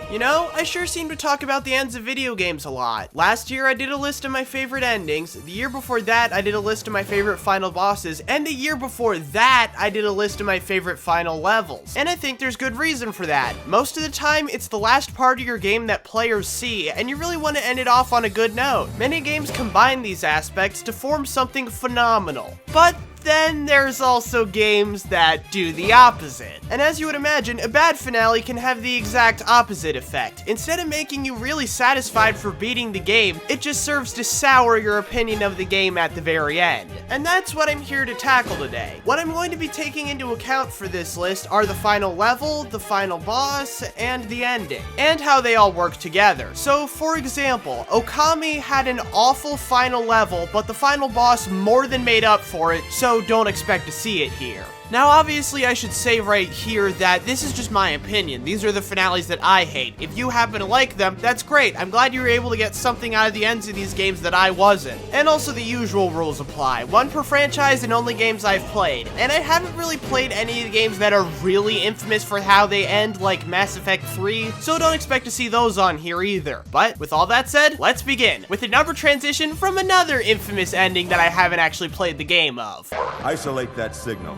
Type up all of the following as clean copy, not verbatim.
You know, I sure seem to talk about the ends of video games a lot. Last year I did a list of my favorite endings, the year before that I did a list of my favorite final bosses, and the year before that I did a list of my favorite final levels. And I think there's good reason for that. Most of the time it's the last part of your game that players see, and you really want to end it off on a good note. Many games combine these aspects to form something phenomenal. But then there's also games that do the opposite. And as you would imagine, a bad finale can have the exact opposite effect. Instead of making you really satisfied for beating the game, it just serves to sour your opinion of the game at the very end. And that's what I'm here to tackle today. What I'm going to be taking into account for this list are the final level, the final boss, and the ending, and how they all work together. So for example, Okami had an awful final level, but the final boss more than made up for it, so don't expect to see it here. Now obviously I should say right here that this is just my opinion. These are the finales that I hate. If you happen to like them, that's great. I'm glad you were able to get something out of the ends of these games that I wasn't. And also the usual rules apply. One per franchise and only games I've played. And I haven't really played any of the games that are really infamous for how they end, like Mass Effect 3, so don't expect to see those on here either. But with all that said, let's begin with a number transition from another infamous ending that I haven't actually played the game of. Isolate that signal.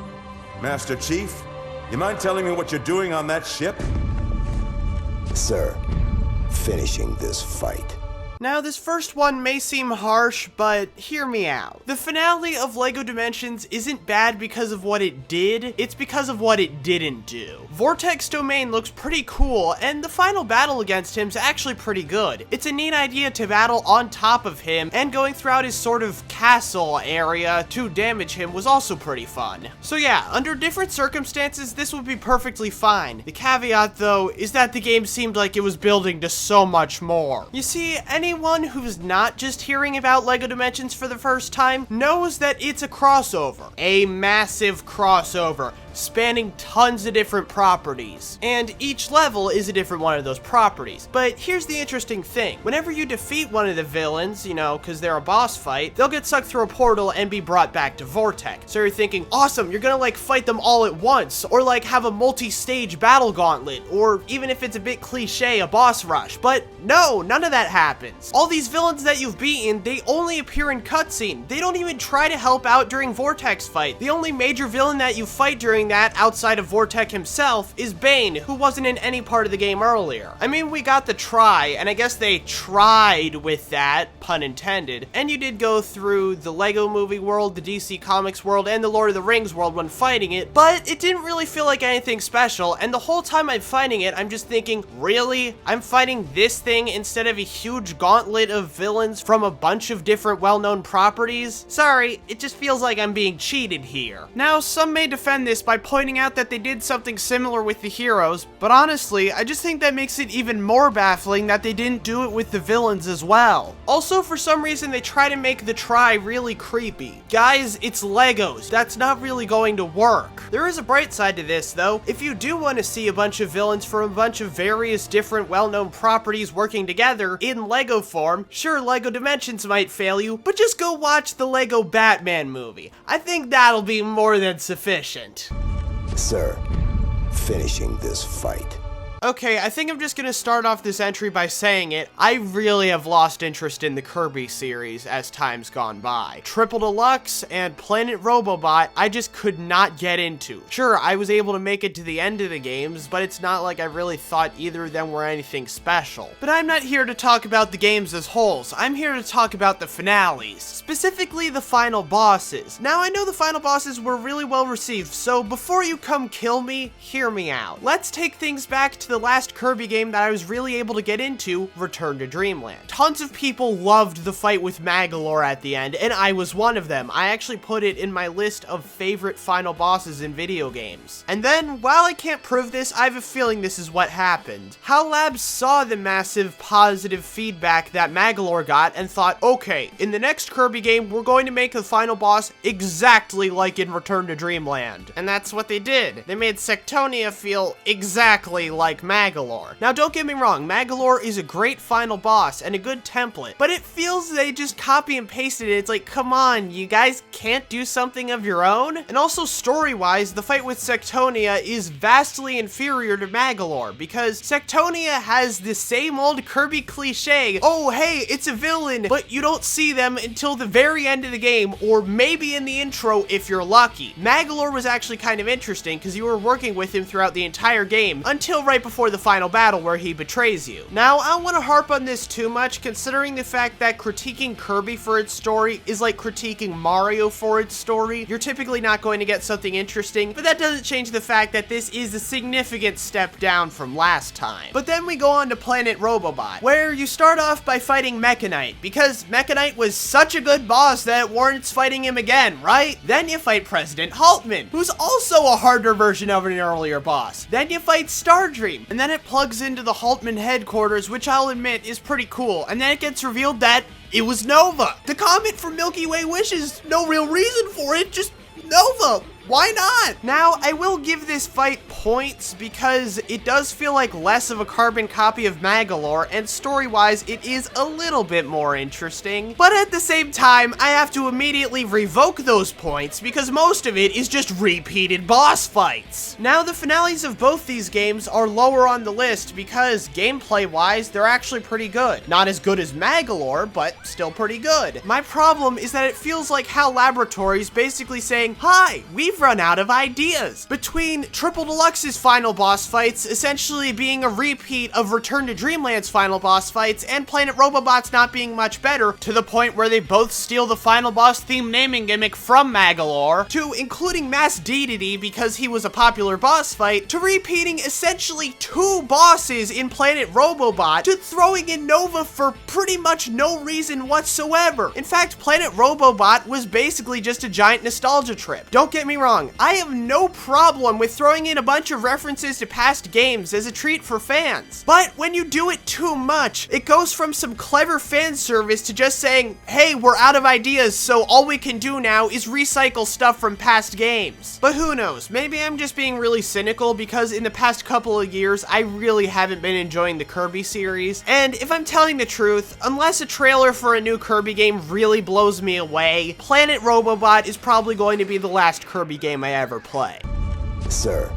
Master Chief, you mind telling me what you're doing on that ship? Sir, finishing this fight. Now, this first one may seem harsh, but hear me out. The finale of LEGO Dimensions isn't bad because of what it did, it's because of what it didn't do. Vortex Domain looks pretty cool, and the final battle against him's actually pretty good. It's a neat idea to battle on top of him, and going throughout his sort of castle area to damage him was also pretty fun. So yeah, under different circumstances, this would be perfectly fine. The caveat, though, is that the game seemed like it was building to so much more. You see, anyone who's not just hearing about LEGO Dimensions for the first time knows that it's a crossover. A massive crossover, spanning tons of different properties. And each level is a different one of those properties. But here's the interesting thing. Whenever you defeat one of the villains, you know, because they're a boss fight, they'll get sucked through a portal and be brought back to Vortex. So you're thinking, awesome, you're gonna like fight them all at once, or like have a multi-stage battle gauntlet, or even if it's a bit cliche, a boss rush. But no, none of that happens. All these villains that you've beaten, they only appear in cutscene. They don't even try to help out during Vortex fight. The only major villain that you fight during that, outside of Vortex himself, is Bane, who wasn't in any part of the game earlier. I mean, we got the try, and I guess they tried with that, pun intended, and you did go through the LEGO movie world, the DC Comics world, and the Lord of the Rings world when fighting it, but it didn't really feel like anything special, and the whole time I'm fighting it, I'm just thinking, really? I'm fighting this thing instead of a huge gauntlet of villains from a bunch of different well-known properties? Sorry, it just feels like I'm being cheated here. Now, some may defend this by pointing out that they did something similar with the heroes, but honestly, I just think that makes it even more baffling that they didn't do it with the villains as well. Also, for some reason, they try to make the try really creepy. Guys, it's Legos. That's not really going to work. There is a bright side to this, though. If you do want to see a bunch of villains from a bunch of various different well-known properties working together in Lego form, sure, LEGO Dimensions might fail you, but just go watch the Lego Batman movie. I think that'll be more than sufficient. Sir, finishing this fight. Okay, I think I'm just gonna start off this entry by saying it. I really have lost interest in the Kirby series as time's gone by. Triple Deluxe and Planet Robobot, I just could not get into. Sure, I was able to make it to the end of the games, but it's not like I really thought either of them were anything special. But I'm not here to talk about the games as wholes. I'm here to talk about the finales, specifically the final bosses. Now, I know the final bosses were really well received, so before you come kill me, hear me out. Let's take things back to the last Kirby game that I was really able to get into, Return to Dreamland. Tons of people loved the fight with Magolor at the end, and I was one of them. I actually put it in my list of favorite final bosses in video games. And then, while I can't prove this, I have a feeling this is what happened. HAL Labs saw the massive positive feedback that Magolor got and thought, okay, in the next Kirby game, we're going to make the final boss exactly like in Return to Dreamland. And that's what they did. They made Sectonia feel exactly like like Magolor. Now don't get me wrong, Magolor is a great final boss and a good template, but it feels they just copy and pasted it. It's like, come on, you guys can't do something of your own? And also story-wise, the fight with Sectonia is vastly inferior to Magolor, because Sectonia has the same old Kirby cliche, oh hey, it's a villain, but you don't see them until the very end of the game, or maybe in the intro if you're lucky. Magolor was actually kind of interesting, because you were working with him throughout the entire game, until right before the final battle where he betrays you. Now, I don't want to harp on this too much, considering the fact that critiquing Kirby for its story is like critiquing Mario for its story. You're typically not going to get something interesting, but that doesn't change the fact that this is a significant step down from last time. But then we go on to Planet Robobot, where you start off by fighting Mechanite, because Mechanite was such a good boss that it warrants fighting him again, right? Then you fight President Haltman, who's also a harder version of an earlier boss. Then you fight Stardream, and then it plugs into the Haltman headquarters, which I'll admit is pretty cool, and then it gets revealed that it was Nova. The comet from Milky Way wishes, no real reason for it, just Nova. Why not? Now, I will give this fight points because it does feel like less of a carbon copy of Magolor, and story-wise, it is a little bit more interesting. But at the same time, I have to immediately revoke those points because most of it is just repeated boss fights. Now, the finales of both these games are lower on the list because gameplay-wise, they're actually pretty good. Not as good as Magolor, but still pretty good. My problem is that it feels like HAL Laboratories basically saying, hi, we've run out of ideas. Between Triple Deluxe's final boss fights essentially being a repeat of Return to Dreamland's final boss fights and Planet Robobot's not being much better, to the point where they both steal the final boss theme naming gimmick from Magolor, to including Mass Dedede because he was a popular boss fight, to repeating essentially 2 bosses in Planet Robobot, to throwing in Nova for pretty much no reason whatsoever. In fact, Planet Robobot was basically just a giant nostalgia trip. Don't get me wrong, I have no problem with throwing in a bunch of references to past games as a treat for fans. But when you do it too much, it goes from some clever fan service to just saying, hey, we're out of ideas, so all we can do now is recycle stuff from past games. But who knows, maybe I'm just being really cynical because in the past couple of years, I really haven't been enjoying the Kirby series. And if I'm telling the truth, unless a trailer for a new Kirby game really blows me away, Planet Robobot is probably going to be the last Kirby game I ever play. Sir,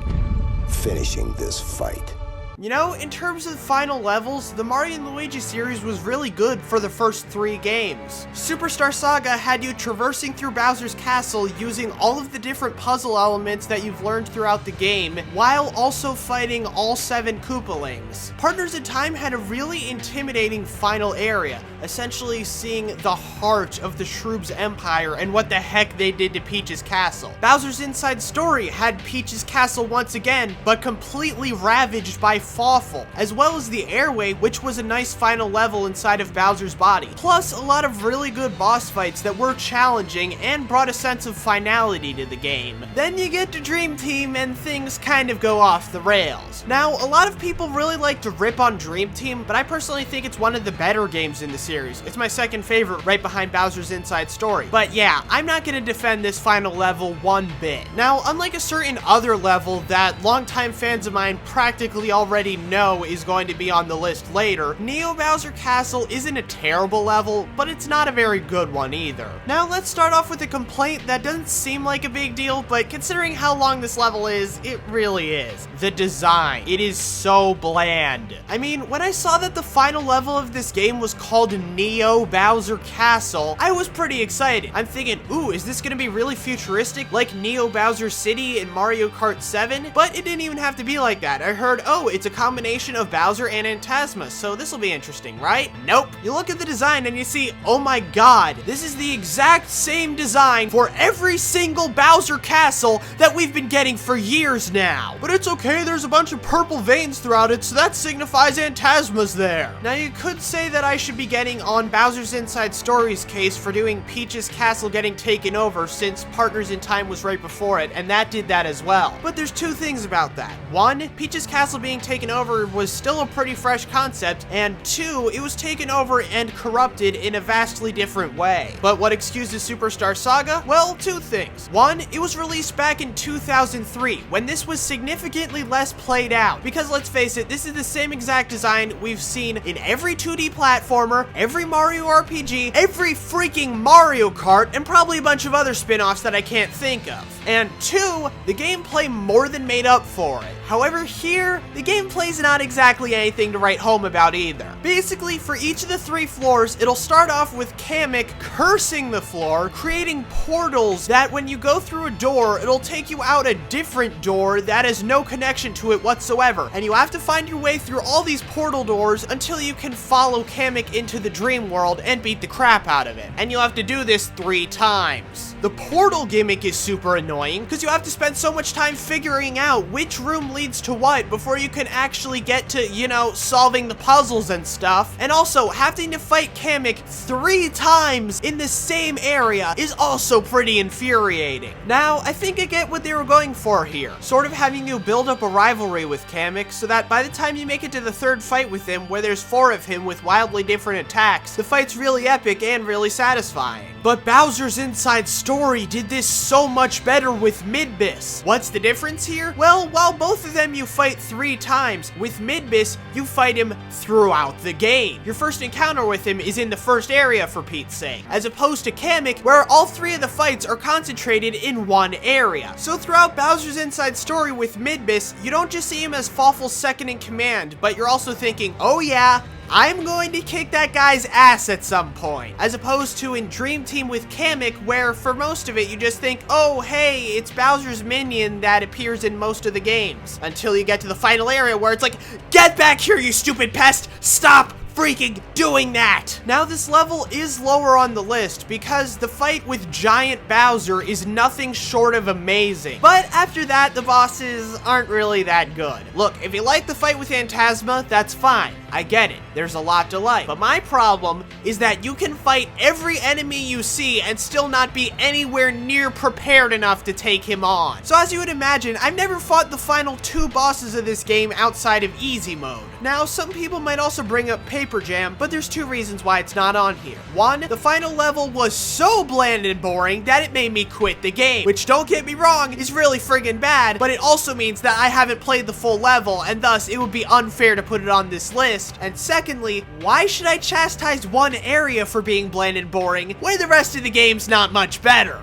finishing this fight. You know, in terms of final levels, the Mario & Luigi series was really good for the first 3 games. Superstar Saga had you traversing through Bowser's castle using all of the different puzzle elements that you've learned throughout the game, while also fighting all 7 Koopalings. Partners in Time had a really intimidating final area, essentially seeing the heart of the Shroob's empire and what the heck they did to Peach's castle. Bowser's Inside Story had Peach's castle once again, but completely ravaged by Fawful, as well as the Airway, which was a nice final level inside of Bowser's body. Plus, a lot of really good boss fights that were challenging and brought a sense of finality to the game. Then you get to Dream Team and things kind of go off the rails. Now, a lot of people really like to rip on Dream Team, but I personally think it's one of the better games in the series. It's my second favorite, right behind Bowser's Inside Story. But yeah, I'm not going to defend this final level one bit. Now, unlike a certain other level that longtime fans of mine practically already know is going to be on the list later, Neo Bowser Castle isn't a terrible level, but it's not a very good one either. Now, let's start off with a complaint that doesn't seem like a big deal, but considering how long this level is, it really is. The design. It is so bland. I mean, when I saw that the final level of this game was called Neo Bowser Castle, I was pretty excited. I'm thinking, ooh, is this gonna be really futuristic like Neo Bowser City in Mario Kart 7? But it didn't even have to be like that. I heard, oh, it's a combination of Bowser and Phantasma, so this will be interesting, right? Nope. You look at the design and you see, oh my god, this is the exact same design for every single Bowser castle that we've been getting for years now. But it's okay, there's a bunch of purple veins throughout it, so that signifies Phantasma's there. Now, you could say that I should be getting on Bowser's Inside Story's case for doing Peach's castle getting taken over, since Partners in Time was right before it, and that did that as well. But there's 2 things about that. 1, Peach's castle being taken taken over was still a pretty fresh concept, and 2, it was taken over and corrupted in a vastly different way. But what excuses Superstar Saga? Well, 2 things. 1, it was released back in 2003, when this was significantly less played out, because let's face it, this is the same exact design we've seen in every 2D platformer, every Mario RPG, every freaking Mario Kart, and probably a bunch of other spin-offs that I can't think of. And 2, the gameplay more than made up for it. However, here, the gameplay's not exactly anything to write home about either. Basically, for each of the 3 floors, it'll start off with Kamek cursing the floor, creating portals that when you go through a door, it'll take you out a different door that has no connection to it whatsoever. And you have to find your way through all these portal doors until you can follow Kamek into the dream world and beat the crap out of it. And you'll have to do this 3 times. The portal gimmick is super annoying because you have to spend so much time figuring out which room leads to what before you can actually get to, you know, solving the puzzles and stuff. And also, having to fight Kamek 3 times in the same area is also pretty infuriating. Now, I think I get what they were going for here. Sort of having you build up a rivalry with Kamek so that by the time you make it to the 3rd fight with him, where there's 4 of him with wildly different attacks, the fight's really epic and really satisfying. But Bowser's Inside Story did this so much better with Midbis. What's the difference here? Well, while both of them you fight 3 times, with Midbis, you fight him throughout the game. Your first encounter with him is in the first area, for Pete's sake, as opposed to Kamek, where all 3 of the fights are concentrated in one area. So throughout Bowser's Inside Story with Midbis, you don't just see him as Fawful's second in command, but you're also thinking, oh yeah, I'm going to kick that guy's ass at some point. As opposed to in Dream Team with Kamek, where for most of it you just think, oh hey, it's Bowser's minion that appears in most of the games. Until you get to the final area where it's like, get back here you stupid pest, stop freaking doing that! Now this level is lower on the list because the fight with Giant Bowser is nothing short of amazing. But after that, the bosses aren't really that good. Look, if you like the fight with Phantasma, that's fine. I get it. There's a lot to like. But my problem is that you can fight every enemy you see and still not be anywhere near prepared enough to take him on. So as you would imagine, I've never fought the final 2 bosses of this game outside of easy mode. Now, some people might also bring up Paper Jam, but there's 2 reasons why it's not on here. 1, the final level was so bland and boring that it made me quit the game, which, don't get me wrong, is really friggin' bad, but it also means that I haven't played the full level, and thus it would be unfair to put it on this list. And secondly, why should I chastise one area for being bland and boring when the rest of the game's not much better?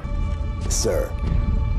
Sir,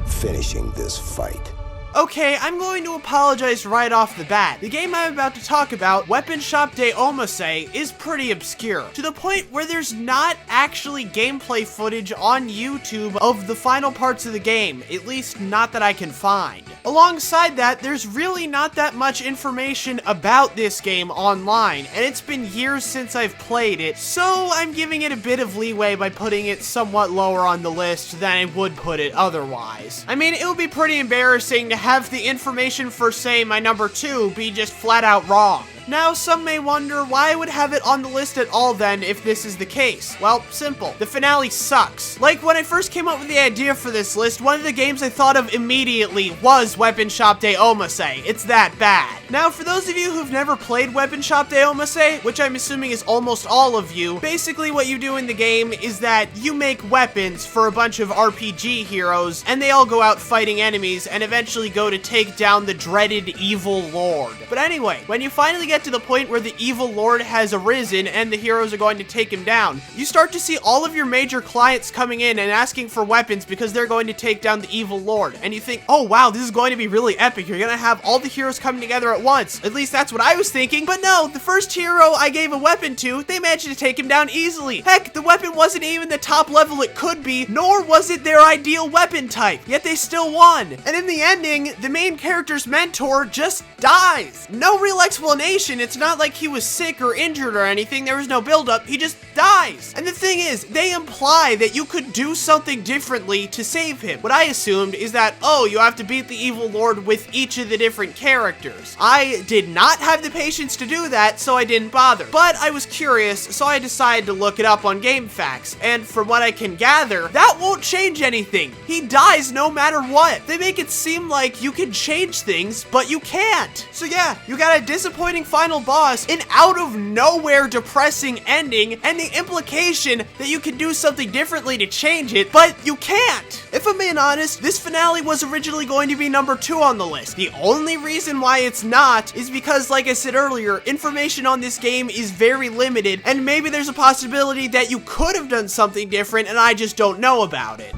finishing this fight. Okay, I'm going to apologize right off the bat. The game I'm about to talk about, Weapon Shop de Omasei, is pretty obscure, to the point where there's not actually gameplay footage on YouTube of the final parts of the game, at least not that I can find. Alongside that, there's really not that much information about this game online, and it's been years since I've played it, so I'm giving it a bit of leeway by putting it somewhat lower on the list than I would put it otherwise. I mean, it would be pretty embarrassing to have the information for, say, my number 2 be just flat out wrong. Now, some may wonder why I would have it on the list at all then if this is the case. Well, simple. The finale sucks. Like, when I first came up with the idea for this list, one of the games I thought of immediately was Weapon Shop de Omasei. It's that bad. Now, for those of you who've never played Weapon Shop de Omasei, which I'm assuming is almost all of you, basically what you do in the game is that you make weapons for a bunch of RPG heroes, and they all go out fighting enemies and eventually go to take down the dreaded Evil Lord. But anyway, when you finally get to the point where the Evil Lord has arisen and the heroes are going to take him down, you start to see all of your major clients coming in and asking for weapons because they're going to take down the Evil Lord. And you think, oh wow, this is going to be really epic. You're gonna have all the heroes coming together at once. At least that's what I was thinking. But no, the first hero I gave a weapon to, they managed to take him down easily. Heck, the weapon wasn't even the top level it could be, nor was it their ideal weapon type, yet they still won. And in the ending, the main character's mentor just dies. No real explanation addition, it's not like he was sick or injured or anything. There was no buildup. He just dies. And the thing is, they imply that you could do something differently to save him. What I assumed is that, oh, you have to beat the evil lord with each of the different characters. I did not have the patience to do that, so I didn't bother. But I was curious, so I decided to look it up on GameFAQs. And from what I can gather, that won't change anything. He dies no matter what. They make it seem like you can change things, but you can't. So yeah, you got a disappointing final boss, an out of nowhere depressing ending, and the implication that you can do something differently to change it, but you can't. If I'm being honest, this finale was originally going to be number 2 on the list. The only reason why it's not is because, like I said earlier, information on this game is very limited, and maybe there's a possibility that you could have done something different and I just don't know about it.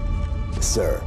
Sir,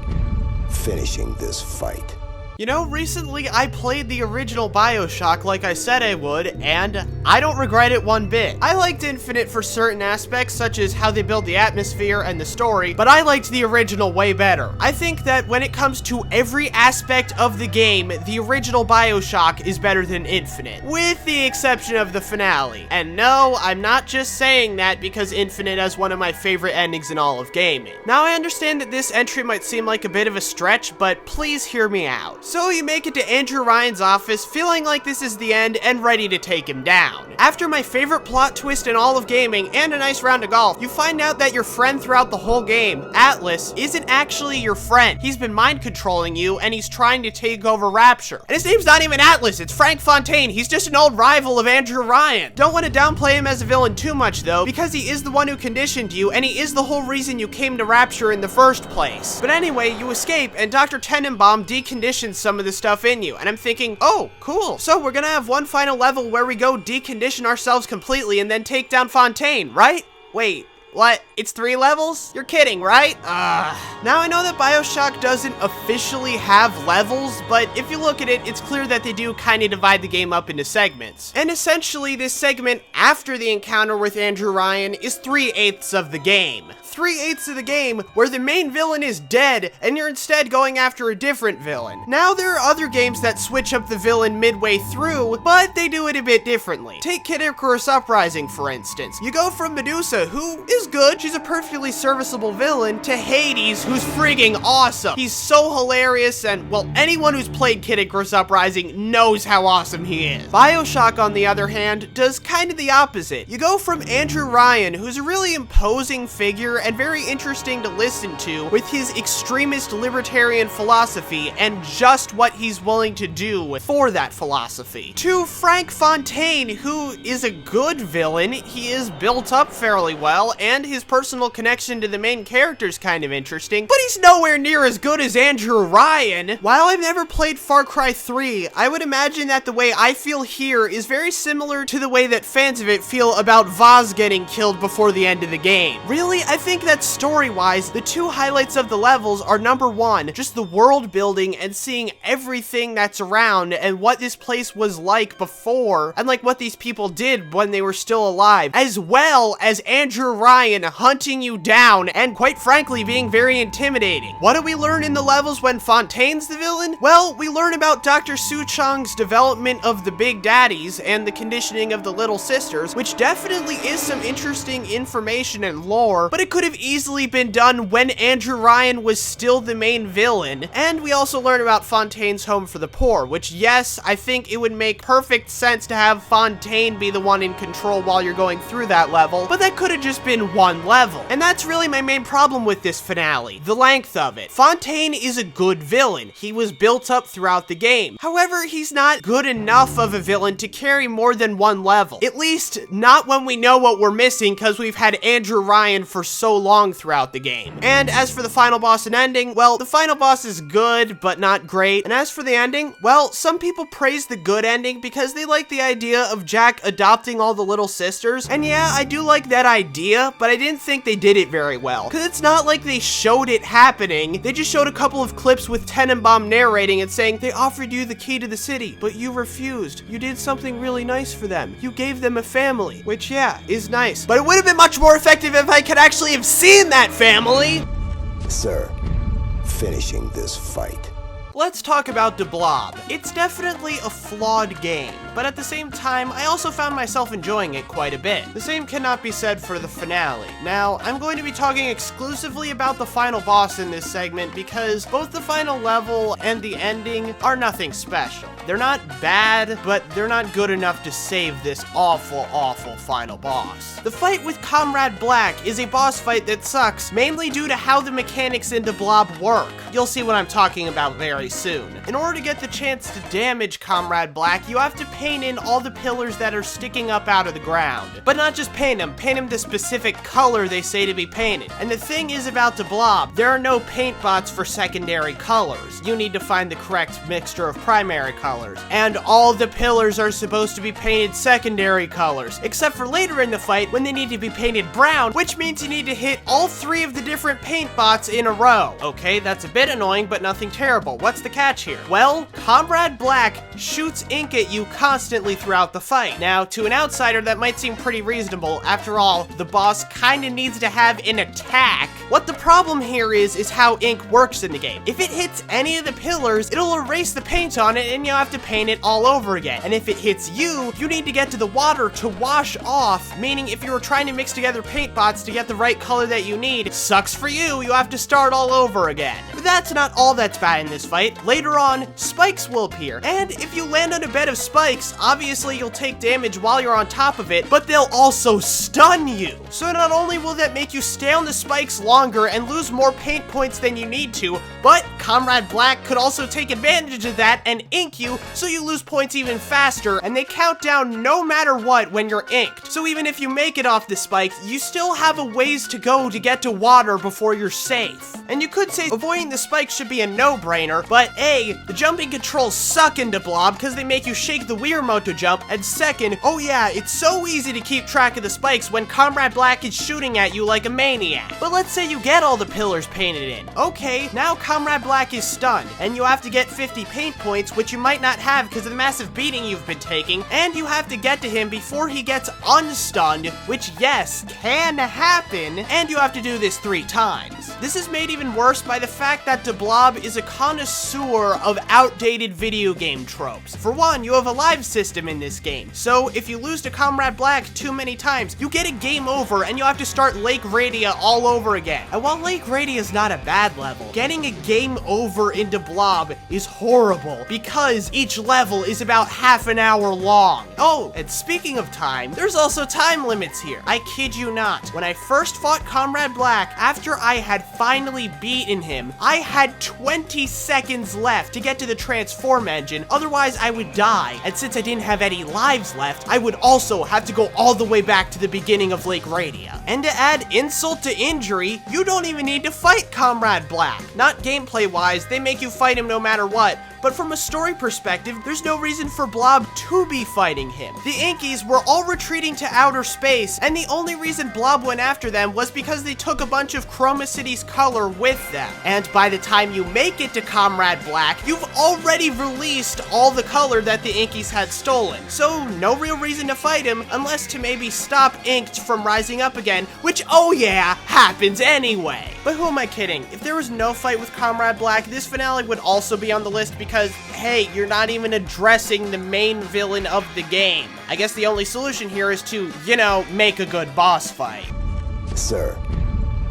finishing this fight. You know, recently I played the original BioShock like I said I would, and I don't regret it one bit. I liked Infinite for certain aspects, such as how they build the atmosphere and the story, but I liked the original way better. I think that when it comes to every aspect of the game, the original BioShock is better than Infinite, with the exception of the finale. And no, I'm not just saying that because Infinite has one of my favorite endings in all of gaming. Now, I understand that this entry might seem like a bit of a stretch, but please hear me out. So you make it to Andrew Ryan's office feeling like this is the end and ready to take him down. After my favorite plot twist in all of gaming and a nice round of golf, you find out that your friend throughout the whole game, Atlas, isn't actually your friend. He's been mind controlling you and he's trying to take over Rapture. And his name's not even Atlas, it's Frank Fontaine. He's just an old rival of Andrew Ryan. Don't want to downplay him as a villain too much though, because he is the one who conditioned you and he is the whole reason you came to Rapture in the first place. But anyway, you escape and Dr. Tenenbaum deconditions some of the stuff in you, and I'm thinking, oh, cool. So we're gonna have one final level where we go decondition ourselves completely and then take down Fontaine, right? Wait. What? It's 3 levels? You're kidding, right? Now I know that BioShock doesn't officially have levels, but if you look at it, it's clear that they do kind of divide the game up into segments. And essentially, this segment after the encounter with Andrew Ryan is 3/8 of the game. 3/8 of the game where the main villain is dead and you're instead going after a different villain. Now there are other games that switch up the villain midway through, but they do it a bit differently. Take Kid Icarus Uprising for instance. You go from Medusa, who is good, she's a perfectly serviceable villain, to Hades, who's frigging awesome. He's so hilarious and, well, anyone who's played Kid Icarus Uprising knows how awesome he is. BioShock, on the other hand, does kind of the opposite. You go from Andrew Ryan, who's a really imposing figure and very interesting to listen to, with his extremist libertarian philosophy and just what he's willing to do for that philosophy, to Frank Fontaine, who is a good villain. He is built up fairly well, and his personal connection to the main character is kind of interesting, but he's nowhere near as good as Andrew Ryan. While I've never played Far Cry 3, I would imagine that the way I feel here is very similar to the way that fans of it feel about Vaz getting killed before the end of the game. Really, I think that story-wise, the 2 highlights of the levels are number 1, just the world building and seeing everything that's around and what this place was like before, and like what these people did when they were still alive, as well as Andrew Ryan hunting you down and quite frankly being very intimidating. What do we learn in the levels when Fontaine's the villain? Well, we learn about Dr. Suchong's development of the Big Daddies and the conditioning of the Little Sisters, which definitely is some interesting information and lore, but it could have easily been done when Andrew Ryan was still the main villain. And we also learn about Fontaine's Home for the Poor, which, yes, I think it would make perfect sense to have Fontaine be the one in control while you're going through that level, but that could have just been one level. And that's really my main problem with this finale, the length of it. Fontaine is a good villain. He was built up throughout the game. However, he's not good enough of a villain to carry more than one level. At least, not when we know what we're missing, because we've had Andrew Ryan for so long throughout the game. And as for the final boss and ending, well, the final boss is good, but not great. And as for the ending, well, some people praise the good ending because they like the idea of Jack adopting all the little sisters. And yeah, I do like that idea, but I didn't think they did it very well. Because it's not like they showed it happening. They just showed a couple of clips with Tenenbaum narrating and saying, they offered you the key to the city, but you refused. You did something really nice for them. You gave them a family, which, yeah, is nice. But it would have been much more effective if I could actually have seen that family. Sir, finishing this fight. Let's talk about Blob. It's definitely a flawed game, but at the same time, I also found myself enjoying it quite a bit. The same cannot be said for the finale. Now, I'm going to be talking exclusively about the final boss in this segment because both the final level and the ending are nothing special. They're not bad, but they're not good enough to save this awful, awful final boss. The fight with Comrade Black is a boss fight that sucks, mainly due to how the mechanics into Blob work. You'll see what I'm talking about very soon. In order to get the chance to damage Comrade Black, you have to paint in all the pillars that are sticking up out of the ground. But not just paint them the specific color they say to be painted. And the thing is about the Blob, there are no paint bots for secondary colors. You need to find the correct mixture of primary colors. And all the pillars are supposed to be painted secondary colors, except for later in the fight when they need to be painted brown, which means you need to hit all 3 of the different paint bots in a row. Okay, that's a bit annoying, but nothing terrible. What's the catch here? Well, Comrade Black shoots ink at you constantly throughout the fight. Now, to an outsider, that might seem pretty reasonable. After all, the boss kinda needs to have an attack. What the problem here is how ink works in the game. If it hits any of the pillars, it'll erase the paint on it and you'll have to paint it all over again. And if it hits you, you need to get to the water to wash off, meaning if you were trying to mix together paint bots to get the right color that you need, sucks for you, you have to start all over again. But that's not all that's bad in this fight. Later on, spikes will appear, and if you land on a bed of spikes, obviously you'll take damage while you're on top of it, but they'll also stun you. So not only will that make you stay on the spikes longer and lose more paint points than you need to, but Comrade Black could also take advantage of that and ink you, so you lose points even faster, and they count down no matter what when you're inked. So even if you make it off the spikes, you still have a ways to go to get to water before you're safe. And you could say avoiding the spikes should be a no-brainer, but A, the jumping controls suck into Blob because they make you shake the Wii remote to jump, and second, oh yeah, it's so easy to keep track of the spikes when Comrade Black is shooting at you like a maniac. But let's say you get all the pillars painted in. Okay, now Comrade Black is stunned, and you have to get 50 paint points, which you might not have because of the massive beating you've been taking, and you have to get to him before he gets unstunned, which yes, can happen, and you have to do this 3 times. This is made even worse by the fact that Blob is a connoisseur of outdated video game tropes. For one, you have a live system in this game, so if you lose to Comrade Black too many times, you get a game over and you have to start Lake Radia all over again. And while Lake Radia is not a bad level, getting a game over into Blob is horrible because each level is about half an hour long. Oh, and speaking of time, there's also time limits here. I kid you not. When I first fought Comrade Black, after I had finally beaten him, I had 20 seconds left to get to the transform engine, otherwise I would die. And since I didn't have any lives left, I would also have to go all the way back to the beginning of Lake Radia. And to add insult to injury, you don't even need to fight Comrade Black. Not gameplay-wise, they make you fight him no matter what, but from a story perspective, there's no reason for Blob to be fighting him. The Inkies were all retreating to outer space, and the only reason Blob went after them was because they took a bunch of Chroma City's color with them. And by the time you make it to Comrade Black, you've already released all the color that the Inkies had stolen. So no real reason to fight him, unless to maybe stop Inked from rising up again, which, oh yeah, happens anyway. But who am I kidding? If there was no fight with Comrade Black, this finale would also be on the list because, hey, you're not even addressing the main villain of the game. I guess the only solution here is to, you know, make a good boss fight. Sir,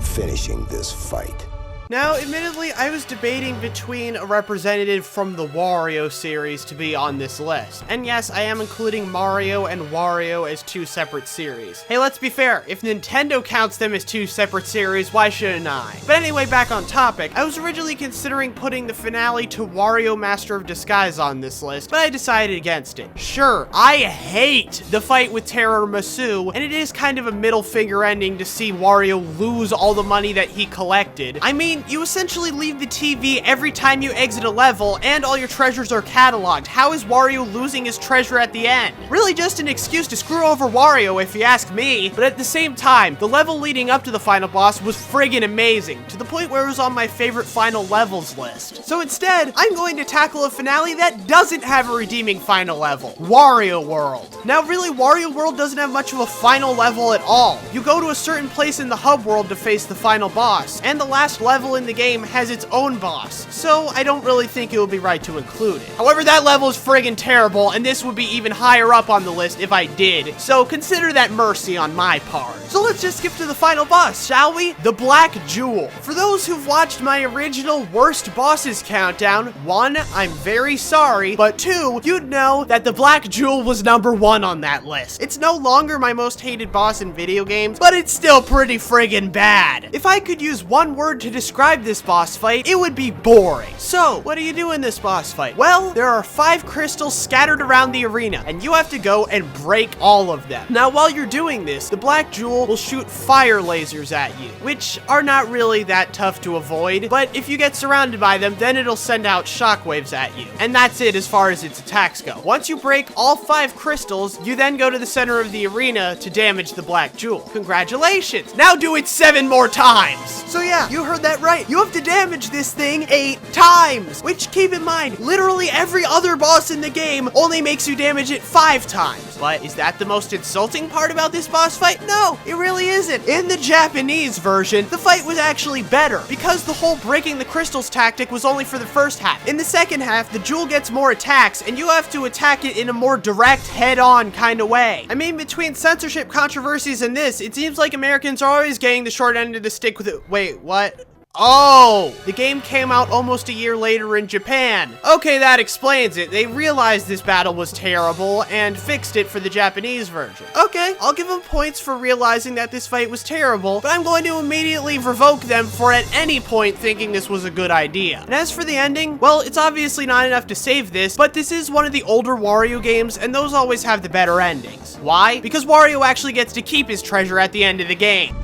finishing this fight. Now, admittedly, I was debating between a representative from the Wario series to be on this list. And yes, I am including Mario and Wario as 2 separate series. Hey, let's be fair, if Nintendo counts them as 2 separate series, why shouldn't I? But anyway, back on topic, I was originally considering putting the finale to Wario Master of Disguise on this list, but I decided against it. Sure, I hate the fight with Tiramisu, and it is kind of a middle finger ending to see Wario lose all the money that he collected. I mean, you essentially leave the TV every time you exit a level, and all your treasures are cataloged. How is Wario losing his treasure at the end? Really just an excuse to screw over Wario if you ask me, but at the same time, the level leading up to the final boss was friggin' amazing, to the point where it was on my favorite final levels list. So instead, I'm going to tackle a finale that doesn't have a redeeming final level, Wario World. Now really, Wario World doesn't have much of a final level at all. You go to a certain place in the hub world to face the final boss, and the last level level in the game has its own boss, so I don't really think it would be right to include it. However, that level is friggin' terrible, and this would be even higher up on the list if I did, so consider that mercy on my part. So let's just skip to the final boss, shall we? The Black Jewel. For those who've watched my original worst bosses countdown, 1, I'm very sorry, but 2, you'd know that the Black Jewel was #1 on that list. It's no longer my most hated boss in video games, but it's still pretty friggin' bad. If I could use one word to describe this boss fight, it would be boring. So, what do you do in this boss fight? Well, there are 5 crystals scattered around the arena, and you have to go and break all of them. Now, while you're doing this, the Black Jewel will shoot fire lasers at you, which are not really that tough to avoid, but if you get surrounded by them, then it'll send out shockwaves at you. And that's it as far as its attacks go. Once you break all 5 crystals, you then go to the center of the arena to damage the Black Jewel. Congratulations! Now do it 7 more times! So yeah, you heard that right. You have to damage this thing 8 times! Which, keep in mind, literally every other boss in the game only makes you damage it 5 times. But is that the most insulting part about this boss fight? No, it really isn't. In the Japanese version, the fight was actually better, because the whole breaking the crystals tactic was only for the first half. In the second half, the jewel gets more attacks, and you have to attack it in a more direct, head-on kind of way. I mean, between censorship controversies and this, it seems like Americans are always getting the short end of the stick with it. Wait, what? Oh, the game came out almost a year later in Japan. Okay, that explains it. They realized this battle was terrible and fixed it for the Japanese version. Okay, I'll give them points for realizing that this fight was terrible, but I'm going to immediately revoke them for at any point thinking this was a good idea. And as for the ending, well, it's obviously not enough to save this, but this is one of the older Wario games, and those always have the better endings. Why? Because Wario actually gets to keep his treasure at the end of the game.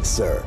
Sir,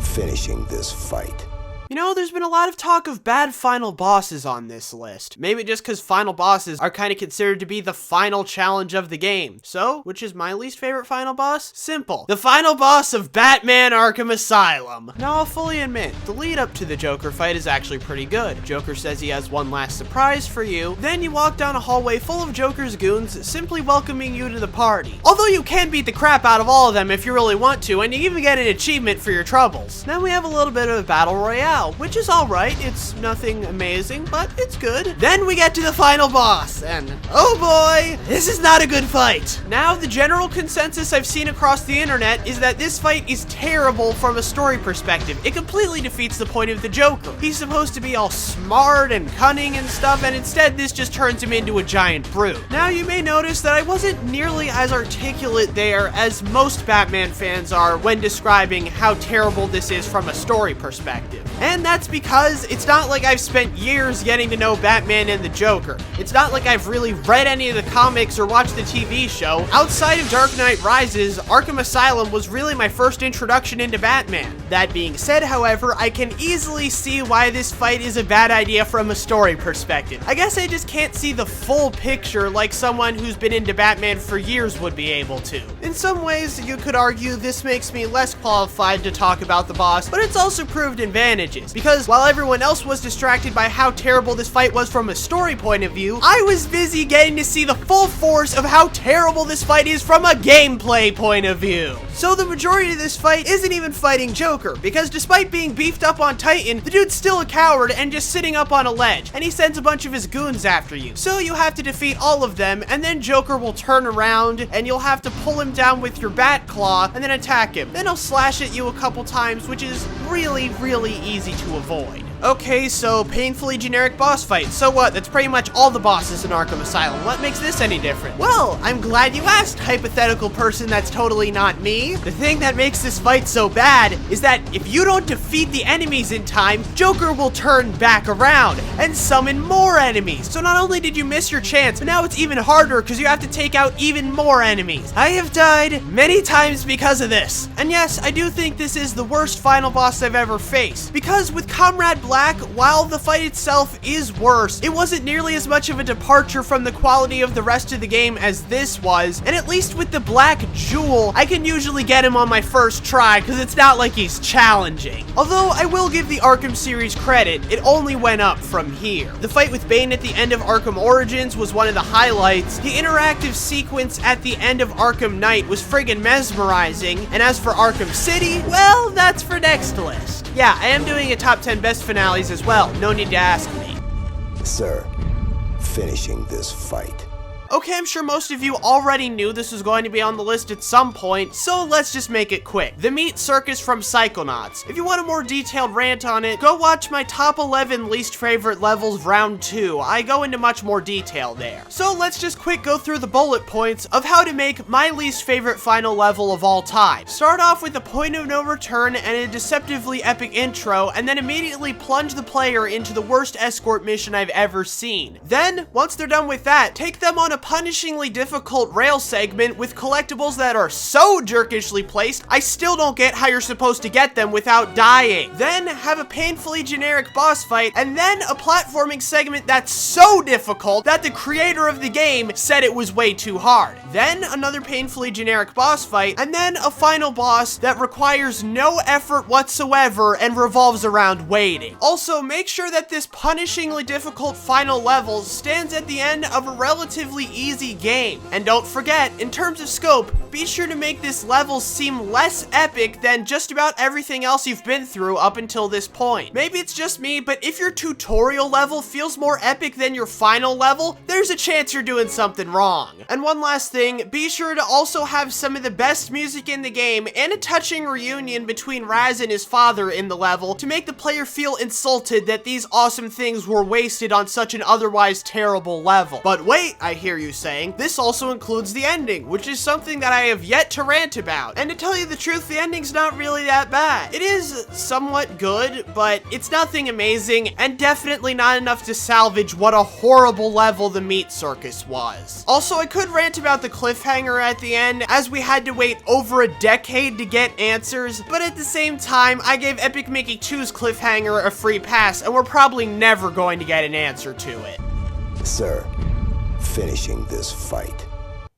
finishing this fight. You know, there's been a lot of talk of bad final bosses on this list. Maybe just because final bosses are kind of considered to be the final challenge of the game. So, which is my least favorite final boss? Simple. The final boss of Batman Arkham Asylum. Now, I'll fully admit, the lead up to the Joker fight is actually pretty good. Joker says he has one last surprise for you. Then you walk down a hallway full of Joker's goons, simply welcoming you to the party. Although you can beat the crap out of all of them if you really want to, and you even get an achievement for your troubles. Then we have a little bit of a battle royale, which is alright. It's nothing amazing, but it's good. Then we get to the final boss, and oh boy, this is not a good fight. Now, the general consensus I've seen across the internet is that this fight is terrible from a story perspective. It completely defeats the point of the Joker. He's supposed to be all smart and cunning and stuff, and instead this just turns him into a giant brute. Now, you may notice that I wasn't nearly as articulate there as most Batman fans are when describing how terrible this is from a story perspective. And that's because it's not like I've spent years getting to know Batman and the Joker. It's not like I've really read any of the comics or watched the TV show. Outside of Dark Knight Rises, Arkham Asylum was really my first introduction into Batman. That being said, however, I can easily see why this fight is a bad idea from a story perspective. I guess I just can't see the full picture like someone who's been into Batman for years would be able to. In some ways, you could argue this makes me less qualified to talk about the boss, but it's also proved advantages, because while everyone else was distracted by how terrible this fight was from a story point of view, I was busy getting to see the full force of how terrible this fight is from a gameplay point of view. So the majority of this fight isn't even fighting Joker, because despite being beefed up on Titan, the dude's still a coward and just sitting up on a ledge, and he sends a bunch of his goons after you. So you have to defeat all of them, and then Joker will turn around, and you'll have to pull him down with your bat claw, and then attack him. Then he'll slash at you a couple times, which is really, really easy to avoid. Okay, so painfully generic boss fight. So what? That's pretty much all the bosses in Arkham Asylum. What makes this any different? Well, I'm glad you asked, hypothetical person that's totally not me. The thing that makes this fight so bad is that if you don't defeat the enemies in time, Joker will turn back around and summon more enemies. So not only did you miss your chance, but now it's even harder because you have to take out even more enemies. I have died many times because of this. And yes, I do think this is the worst final boss I've ever faced, because with Comrade Blob Black, while the fight itself is worse, it wasn't nearly as much of a departure from the quality of the rest of the game as this was, and at least with the Black Jewel, I can usually get him on my first try because it's not like he's challenging. Although I will give the Arkham series credit, it only went up from here. The fight with Bane at the end of Arkham Origins was one of the highlights. The interactive sequence at the end of Arkham Knight was friggin' mesmerizing, and as for Arkham City, well, that's for next list. Yeah, I am doing a top 10 best finales as well, no need to ask me. Sir, finishing this fight. Okay, I'm sure most of you already knew this was going to be on the list at some point, so let's just make it quick. The Meat Circus from Psychonauts. If you want a more detailed rant on it, go watch my top 11 least favorite levels round 2. I go into much more detail there. So let's just quick go through the bullet points of how to make my least favorite final level of all time. Start off with a point of no return and a deceptively epic intro, and then immediately plunge the player into the worst escort mission I've ever seen. Then, once they're done with that, take them on a punishingly difficult rail segment with collectibles that are so jerkishly placed, I still don't get how you're supposed to get them without dying. Then have a painfully generic boss fight, and then a platforming segment that's so difficult that the creator of the game said it was way too hard. Then another painfully generic boss fight, and then a final boss that requires no effort whatsoever and revolves around waiting. Also, make sure that this punishingly difficult final level stands at the end of a relatively easy game. And don't forget, in terms of scope, be sure to make this level seem less epic than just about everything else you've been through up until this point. Maybe it's just me, but if your tutorial level feels more epic than your final level, there's a chance you're doing something wrong. And one last thing, be sure to also have some of the best music in the game and a touching reunion between Raz and his father in the level to make the player feel insulted that these awesome things were wasted on such an otherwise terrible level. But wait, I hear you saying, this also includes the ending, which is something that I have yet to rant about. And to tell you the truth, the ending's not really that bad. It is somewhat good, but it's nothing amazing, and definitely not enough to salvage what a horrible level the Meat Circus was. Also, I could rant about the cliffhanger at the end, as we had to wait over a decade to get answers, but at the same time, I gave Epic Mickey 2's cliffhanger a free pass, and we're probably never going to get an answer to it. Sir, finishing this fight.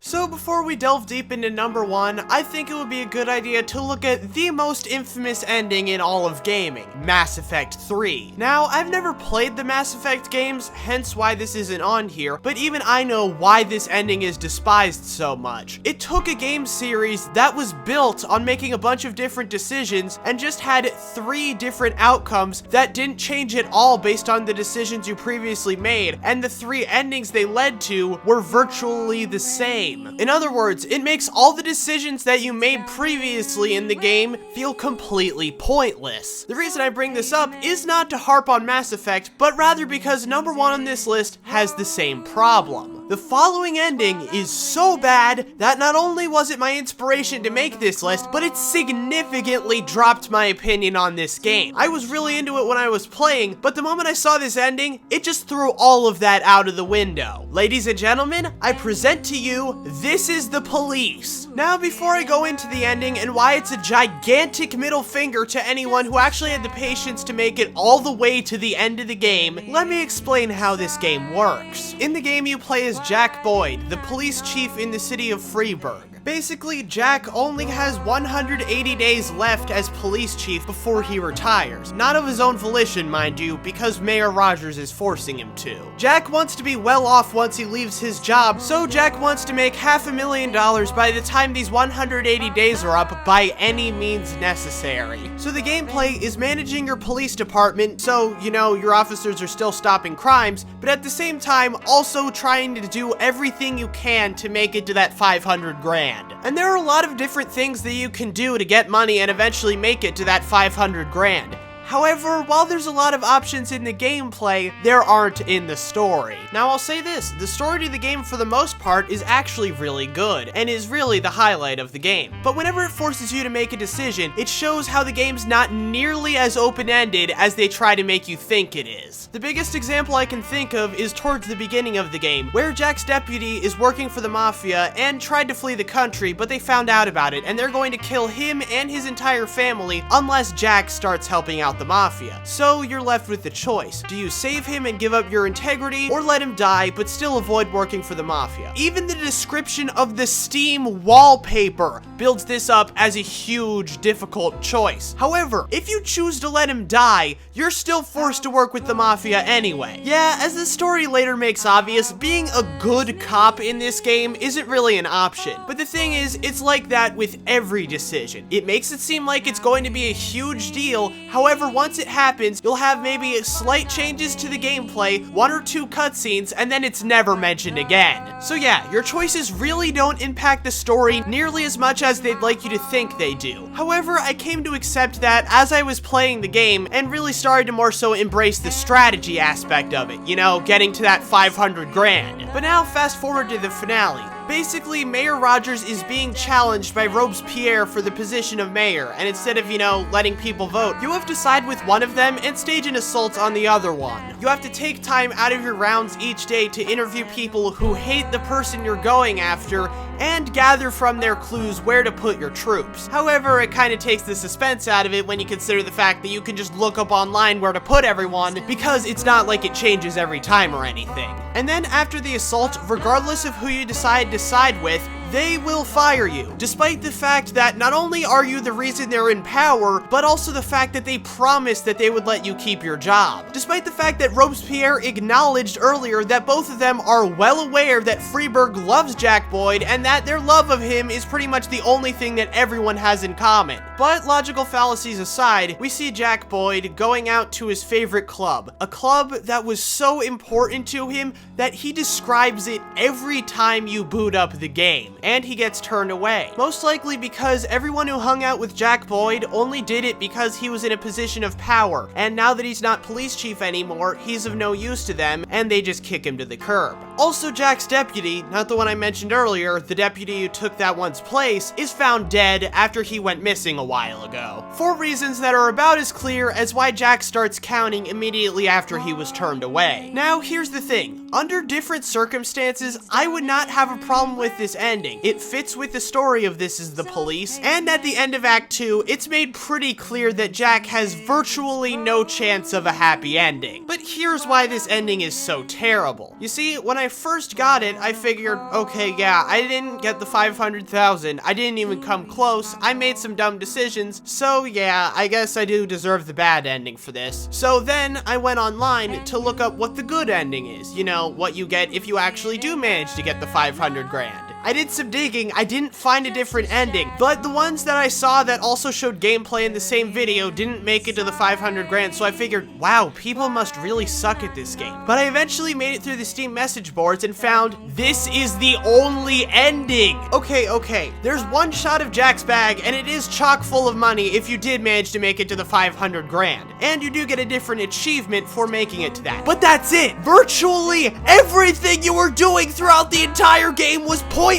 So before we delve deep into number 1, I think it would be a good idea to look at the most infamous ending in all of gaming, Mass Effect 3. Now, I've never played the Mass Effect games, hence why this isn't on here, but even I know why this ending is despised so much. It took a game series that was built on making a bunch of different decisions and just had 3 different outcomes that didn't change at all based on the decisions you previously made, and the 3 endings they led to were virtually the same. In other words, it makes all the decisions that you made previously in the game feel completely pointless. The reason I bring this up is not to harp on Mass Effect, but rather because number 1 on this list has the same problem. The following ending is so bad that not only was it my inspiration to make this list, but it significantly dropped my opinion on this game. I was really into it when I was playing, but the moment I saw this ending, it just threw all of that out of the window. Ladies and gentlemen, I present to you, This Is the Police. Now, before I go into the ending and why it's a gigantic middle finger to anyone who actually had the patience to make it all the way to the end of the game, let me explain how this game works. In the game, you play as Jack Boyd, the police chief in the city of Freeburg. Basically, Jack only has 180 days left as police chief before he retires. Not of his own volition, mind you, because Mayor Rogers is forcing him to. Jack wants to be well off once he leaves his job, so Jack wants to make $500,000 by the time these 180 days are up by any means necessary. So the gameplay is managing your police department, so, you know, your officers are still stopping crimes, but at the same time, also trying to do everything you can to make it to that 500 grand. And there are a lot of different things that you can do to get money and eventually make it to that 500 grand. However, while there's a lot of options in the gameplay, there aren't in the story. Now I'll say this, the story to the game for the most part is actually really good, and is really the highlight of the game. But whenever it forces you to make a decision, it shows how the game's not nearly as open-ended as they try to make you think it is. The biggest example I can think of is towards the beginning of the game, where Jack's deputy is working for the Mafia and tried to flee the country, but they found out about it, and they're going to kill him and his entire family unless Jack starts helping out the the Mafia. So you're left with the choice. Do you save him and give up your integrity, or let him die but still avoid working for the Mafia? Even the description of the Steam wallpaper builds this up as a huge, difficult choice. However, if you choose to let him die, you're still forced to work with the Mafia anyway. Yeah, as the story later makes obvious, being a good cop in this game isn't really an option. But the thing is, it's like that with every decision. It makes it seem like it's going to be a huge deal. However, once it happens, you'll have maybe slight changes to the gameplay, 1 or 2 cutscenes, and then it's never mentioned again. So yeah, your choices really don't impact the story nearly as much as they'd like you to think they do. However, I came to accept that as I was playing the game and really started to more so embrace the strategy aspect of it, you know, getting to that 500 grand. But now fast forward to the finale. Basically, Mayor Rogers is being challenged by Robespierre for the position of mayor, and instead of, you know, letting people vote, you have to side with one of them and stage an assault on the other one. You have to take time out of your rounds each day to interview people who hate the person you're going after, and gather from their clues where to put your troops. However, it kind of takes the suspense out of it when you consider the fact that you can just look up online where to put everyone, because it's not like it changes every time or anything. And then after the assault, regardless of who you decide to side with, they will fire you, despite the fact that not only are you the reason they're in power, but also the fact that they promised that they would let you keep your job. Despite the fact that Robespierre acknowledged earlier that both of them are well aware that Freeburg loves Jack Boyd and that their love of him is pretty much the only thing that everyone has in common. But logical fallacies aside, we see Jack Boyd going out to his favorite club, a club that was so important to him that he describes it every time you boot up the game, and he gets turned away. Most likely because everyone who hung out with Jack Boyd only did it because he was in a position of power, and now that he's not police chief anymore, he's of no use to them, and they just kick him to the curb. Also, Jack's deputy, not the one I mentioned earlier, the deputy who took that one's place, is found dead after he went missing a while ago, for reasons that are about as clear as why Jack starts counting immediately after he was turned away. Now, here's the thing. Under different circumstances, I would not have a problem with this ending. It fits with the story of This Is the Police, and at the end of Act 2, it's made pretty clear that Jack has virtually no chance of a happy ending. But here's why this ending is so terrible. You see, when I first got it, I figured, okay, yeah, I didn't get the 500,000, I didn't even come close, I made some dumb decisions, so yeah, I guess I do deserve the bad ending for this. So then I went online to look up what the good ending is, you know, what you get if you actually do manage to get the 500 grand. I did some digging, I didn't find a different ending, but the ones that I saw that also showed gameplay in the same video didn't make it to the 500 grand, so I figured, wow, people must really suck at this game. But I eventually made it through the Steam message boards and found this is the only ending. Okay, there's one shot of Jack's bag, and it is chock full of money if you did manage to make it to the 500 grand. And you do get a different achievement for making it to that. But that's it! Virtually everything you were doing throughout the entire game was pointless.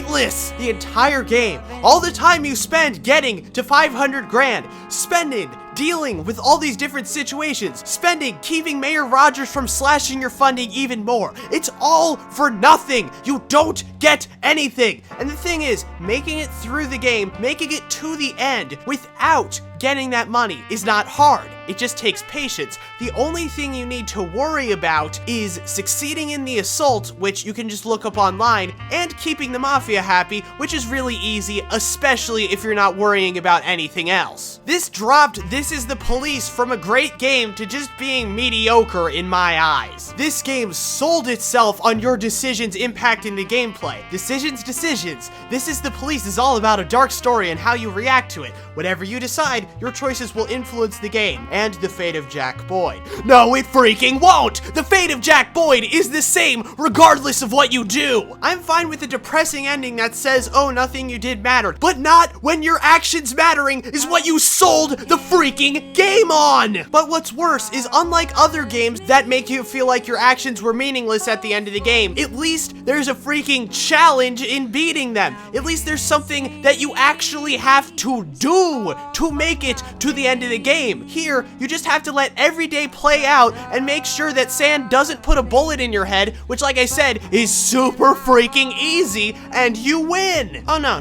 The entire game, all the time you spend getting to 500 grand, spending, dealing with all these different situations, spending, keeping Mayor Rogers from slashing your funding even more. It's all for nothing. You don't get anything. And the thing is, making it through the game, making it to the end without getting that money is not hard. It just takes patience. The only thing you need to worry about is succeeding in the assault, which you can just look up online, and keeping the Mafia happy, which is really easy, especially if you're not worrying about anything else. This dropped This Is the Police from a great game to just being mediocre in my eyes. This game sold itself on your decisions impacting the gameplay. Decisions. This Is the Police is all about a dark story and how you react to it. Whatever you decide, your choices will influence the game and the fate of Jack Boyd. No, it freaking won't! The fate of Jack Boyd is the same regardless of what you do! I'm fine with a depressing ending that says, oh, nothing you did mattered, but not when your actions mattering is what you sold the freaking game on! But what's worse is, unlike other games that make you feel like your actions were meaningless at the end of the game, at least there's a freaking challenge in beating them. At least there's something that you actually have to do to make make it to the end of the game. Here, you just have to let every day play out and make sure that sand doesn't put a bullet in your head, which, like I said, is super freaking easy, and you win. Oh no.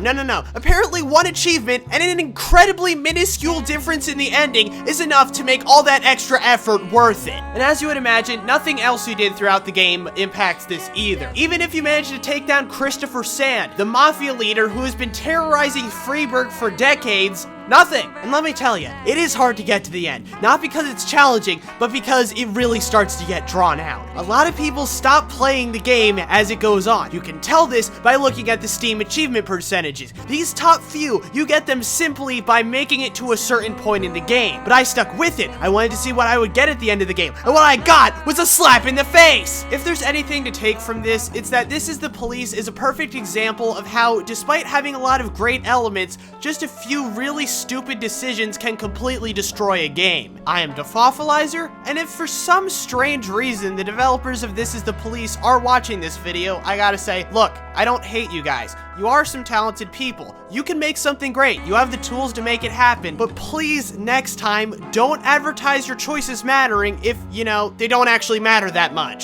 Apparently one achievement and an incredibly minuscule difference in the ending is enough to make all that extra effort worth it. And as you would imagine, nothing else you did throughout the game impacts this either. Even if you manage to take down Christopher Sand, the mafia leader who has been terrorizing Freeburg for decades, nothing. And let me tell you, it is hard to get to the end. Not because it's challenging, but because it really starts to get drawn out. A lot of people stop playing the game as it goes on. You can tell this by looking at the Steam achievement percentages. These top few, you get them simply by making it to a certain point in the game. But I stuck with it. I wanted to see what I would get at the end of the game. And what I got was a slap in the face. If there's anything to take from this, it's that This Is the Police is a perfect example of how, despite having a lot of great elements, just a few really stupid decisions can completely destroy a game. I am Defoffilizer, and if for some strange reason the developers of This Is the Police are watching this video, I gotta say, look, I don't hate you guys. You are some talented people. You can make something great. You have the tools to make it happen, but please, next time, don't advertise your choices mattering if, you know, they don't actually matter that much.